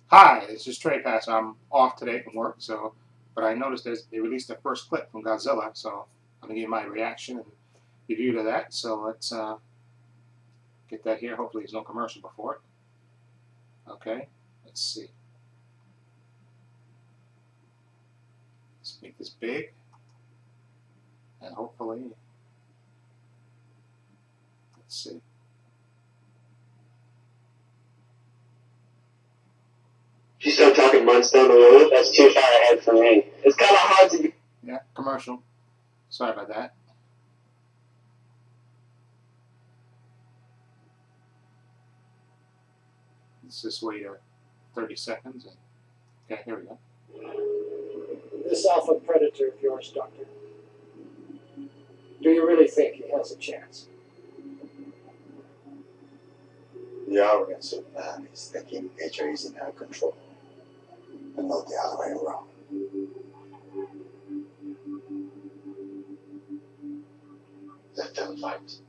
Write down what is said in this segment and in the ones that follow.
Hi, this is trepacer. I'm off today from work, but I noticed they released the first clip from Godzilla, so I'm gonna give my reaction and review to that. So let's get that here. Hopefully, there's no commercial before it. Okay, let's see. Let's make this big, and hopefully, let's see. If you start talking months down the road, that's too far ahead for me. It's kind of hard to. Yeah, commercial. Sorry about that. Let's just wait 30 seconds. And, okay, here we go. This alpha predator of yours, Doctor. Do you really think he has a chance? The arrogance of man is thinking nature is in our control, and not the other way around. Let them fight.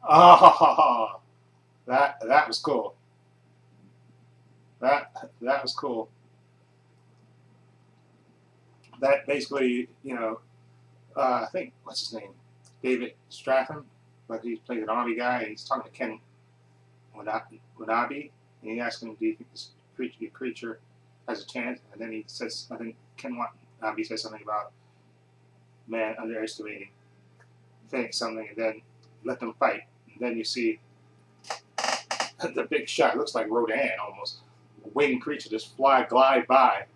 Oh, that was cool. That was cool. That basically, I think what's his name, David Stratham, like he plays an army guy. And he's talking to Ken Wanabe, and he asks him, "Do you think this creature has a chance?" And then he says, I think Ken Wanabe says something about man underestimating something, and then let them fight. And then you see the big shot. It looks like Rodan almost. A winged creature just glide by.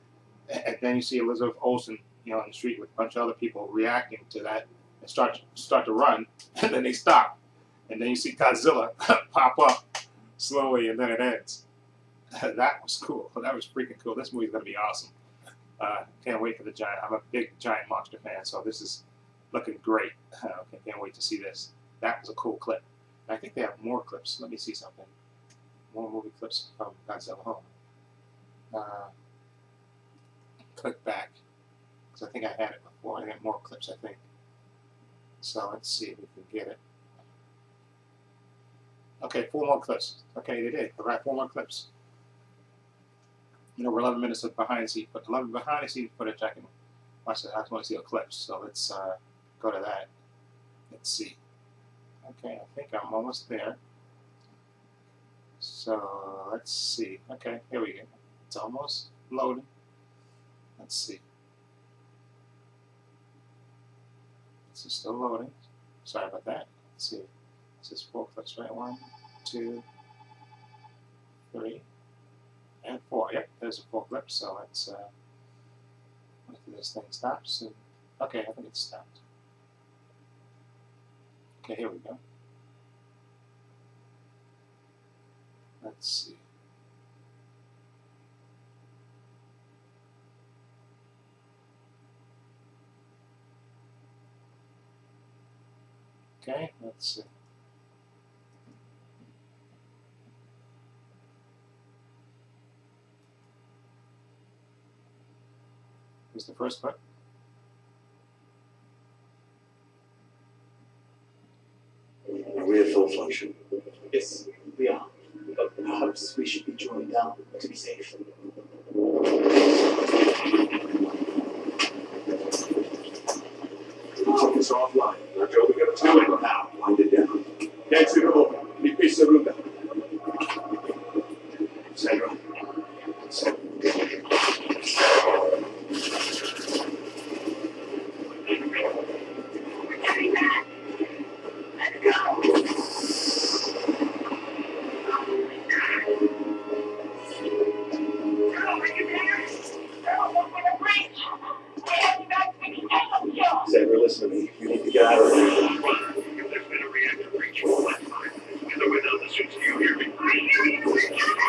And then you see Elizabeth Olsen, in the street with a bunch of other people reacting to that and start to run, and then they stop. And then you see Godzilla pop up slowly, and then it ends. That was cool. That was freaking cool. This movie's going to be awesome. Can't wait for the giant. I'm a big giant monster fan, so this is looking great. Can't wait to see this. That was a cool clip. I think they have more clips. Let me see something. More movie clips from Godzilla. Click back, because I think I had it before. I got more clips, I think. So let's see if we can get it. Okay, 4 more clips. Okay, they did. All right, 4 more clips. We're 11 minutes of behind the scenes, but 11 behind the scenes footage I can watch that. I just want to see a clip, so let's go to that. Let's see. Okay, I think I'm almost there. So let's see. Okay, here we go. It's almost loading. Let's see. This is still loading. Sorry about that. Let's see. This is 4 clips, right? 1, 2, 3, and 4. Yep, there's a 4 clips. So let's wait till this thing stops. And, okay, I think it's stopped. Okay, here we go. Let's see. Okay, let's see. Here's the first clip. Are we at full function? Yes, we are. But perhaps we should be joined down to be safe. Check this offline. Now, Joe, we gotta tell it now. Wind it down. That's it. Trepacer Ruben. Sandra. Sandra, listen to me. You need to get out of there. There's been a reactor breach all that time. Either way down the suits, do you hear me? I hear you. We're coming.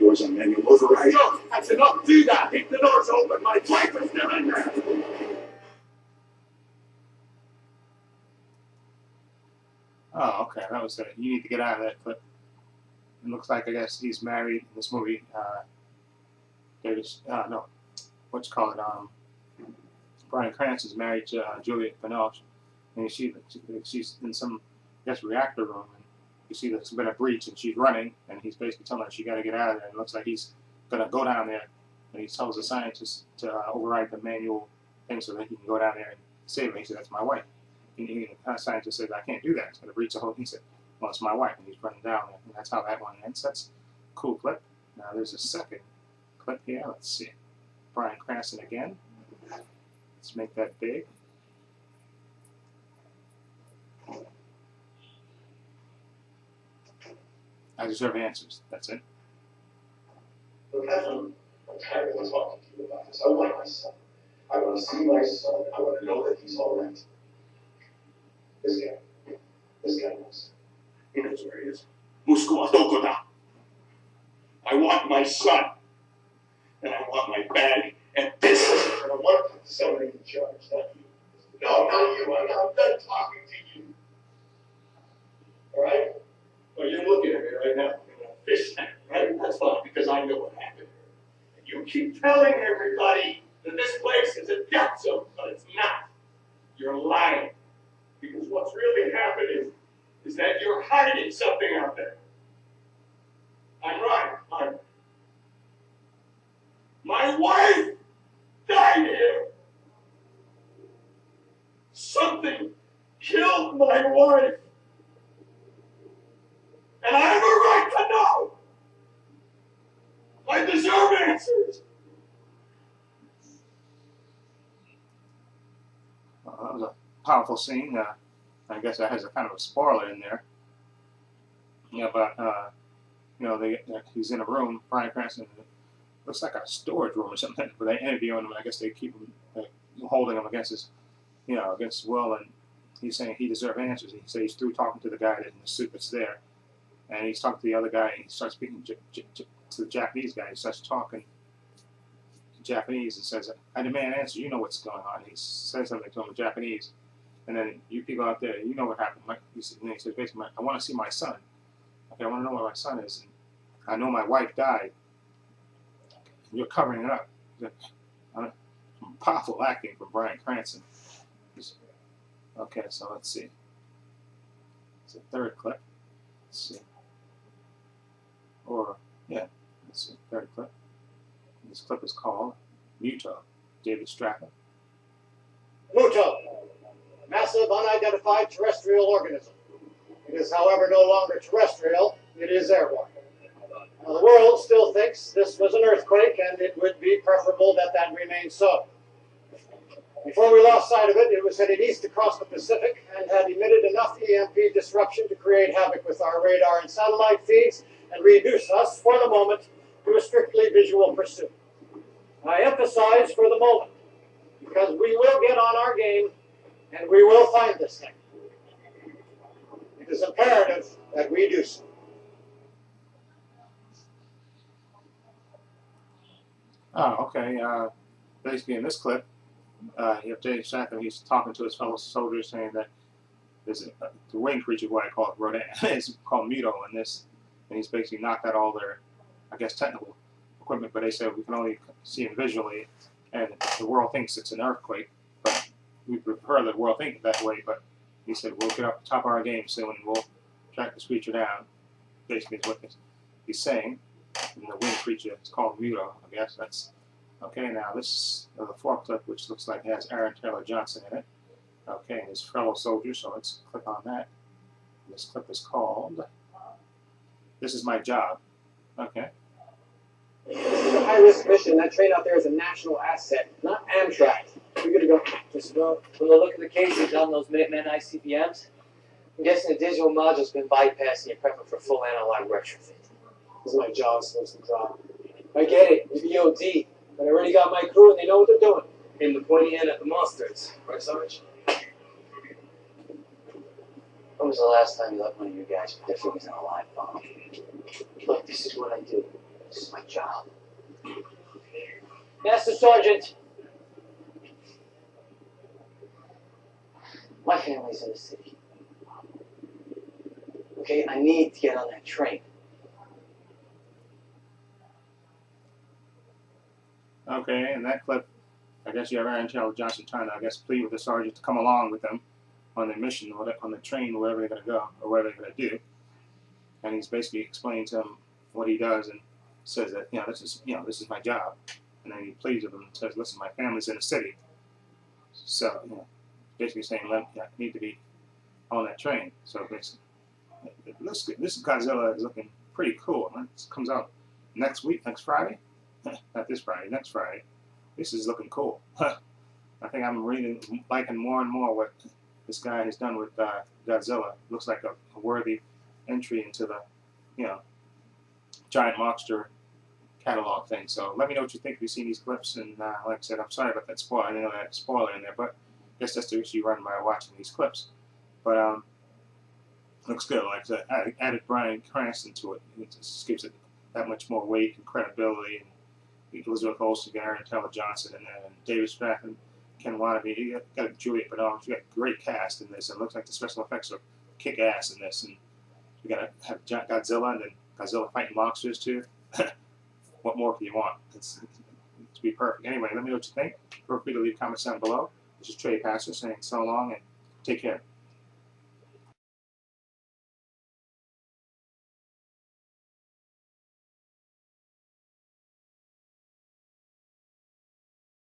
doors on manual override. No, I cannot do that. If the door's open, my wife is still in there. Oh, okay, that was it. You need to get out of that clip. It looks like, I guess, he's married in this movie. No, what's it called? Bryan Cranston's married to Juliette Binoche, and you see that she's in some, I guess, reactor room, and you see there's been a breach, and she's running, and he's basically telling her she got to get out of there. And it looks like he's gonna go down there, and he tells the scientist to override the manual thing so that he can go down there and save her. He said, "That's my wife." And the scientist said, "I can't do that. It's gonna breach the whole." He said, "Well, it's my wife," and he's running down there, and that's how that one ends. That's a cool clip. Now there's a second clip here. Let's see. Bryan Cranston again. Let's make that big. I deserve answers. That's it. Look, I'm tired of talking to you about this. I want my son. I want to see my son. I want to know that he's all right. This guy knows. He knows where he is. Muskuwa Dokota. I want my son. And I want my bag. And this is. And I want to put somebody in charge, not you. No, not you. I'm done talking to you. All right? Well, you're looking at me right now in a fish tank, right? That's fine, because I know what happened. And you keep telling everybody that this place is a death zone, but it's not. You're lying. Because what's really happening is that you're hiding something out there. I'm right. My wife died here. Something killed my wife. And I have a right to know. I deserve answers. That was a powerful scene. I guess that has a kind of a spoiler in there. Yeah, but you know, he's in a room. Bryan Cranston. Looks like a storage room or something. But they interview him. I guess they keep him, holding him against his, against his will. And he's saying he deserves answers. He says he's through talking to the guy in the suit that's there. And he's talking to the other guy, and he starts speaking to the Japanese guy. He starts talking Japanese and says, "I demand answer. You know what's going on." He says something to him in Japanese. And then you people out there, you know what happened. He says basically, "I want to see my son. Okay, I want to know where my son is. And I know my wife died. And you're covering it up." Powerful acting from Bryan Cranston. Okay, so let's see. It's a third clip. Let's see. Let's see, third clip. This clip is called Muto, David Stratton. Muto, massive unidentified terrestrial organism. It is, however, no longer terrestrial, it is airborne. Now, the world still thinks this was an earthquake, and it would be preferable that that remained so. Before we lost sight of it, it was headed east across the Pacific and had emitted enough EMP disruption to create havoc with our radar and satellite feeds and reduce us, for the moment, to a strictly visual pursuit. I emphasize for the moment, because we will get on our game and we will find this thing. It is imperative that we do so. Oh, okay. Basically, in this clip, you have David Stratton. He's talking to his fellow soldiers, saying that there's the wing creature, what I call it, Rodan, is called Muto in this, and he's basically knocked out all their, I guess, technical equipment. But they said we can only see him visually, and the world thinks it's an earthquake. But we prefer the world think that way. But he said we'll get up top of our game soon, and we'll track this creature down. Basically, is what he's saying. And the wing creature is called Muto, I guess. That's okay. Now this is the fourth clip, which looks like it has Aaron Taylor Johnson in it. Okay, and his fellow soldiers. So let's click on that. This clip is called "This Is My Job." Okay. This is a high-risk mission. That train out there is a national asset, not Amtrak. We're good to go. Just go. From the look of the cases on those Minutemen ICBMs, I'm guessing the digital module's been bypassed and you're prepping for full analog retrofit. This is my job supposed to drop. I get it, the EOD, but I already got my crew and they know what they're doing. In the pointy end at the monsters, right, Sarge? When was the last time you let one of your guys put their fingers in a live bomb? Look, this is what I do. This is my job. Master Sergeant. My family's in the city. Okay, I need to get on that train. Okay, in that clip, I guess you have Aaron Taylor Johnson trying to, I guess, plead with the sergeant to come along with them on the mission, on the train, wherever they're going to go, or whatever they're going to do. And he's basically explaining to him what he does and says that, this is my job. And then he pleads with him and says, listen, my family's in the city. So, basically saying, I need to be on that train. So basically, this Godzilla is looking pretty cool. It comes out next Friday. Not this Friday, next Friday. This is looking cool. I think I'm really liking more and more what this guy has done with Godzilla. Looks like a worthy entry into the, giant monster catalog thing. So let me know what you think if you've seen these clips. And like I said, I'm sorry about that spoiler. I didn't know that spoiler in there, but I guess that's the issue running by watching these clips. But looks good. Like I said, I added Bryan Cranston to it. It just gives it that much more weight and credibility. And Elizabeth Olsen, Aaron Taylor Johnson, and then David Stratton, Ken Watanabe. You got Juliet Binoche. You got a great cast in this. It looks like the special effects are kick ass in this. And you got to have Godzilla and then Godzilla fighting monsters too. What more can you want? It's to be perfect. Anyway, let me know what you think. Feel free to leave comments down below. This is trepacer saying so long and take care.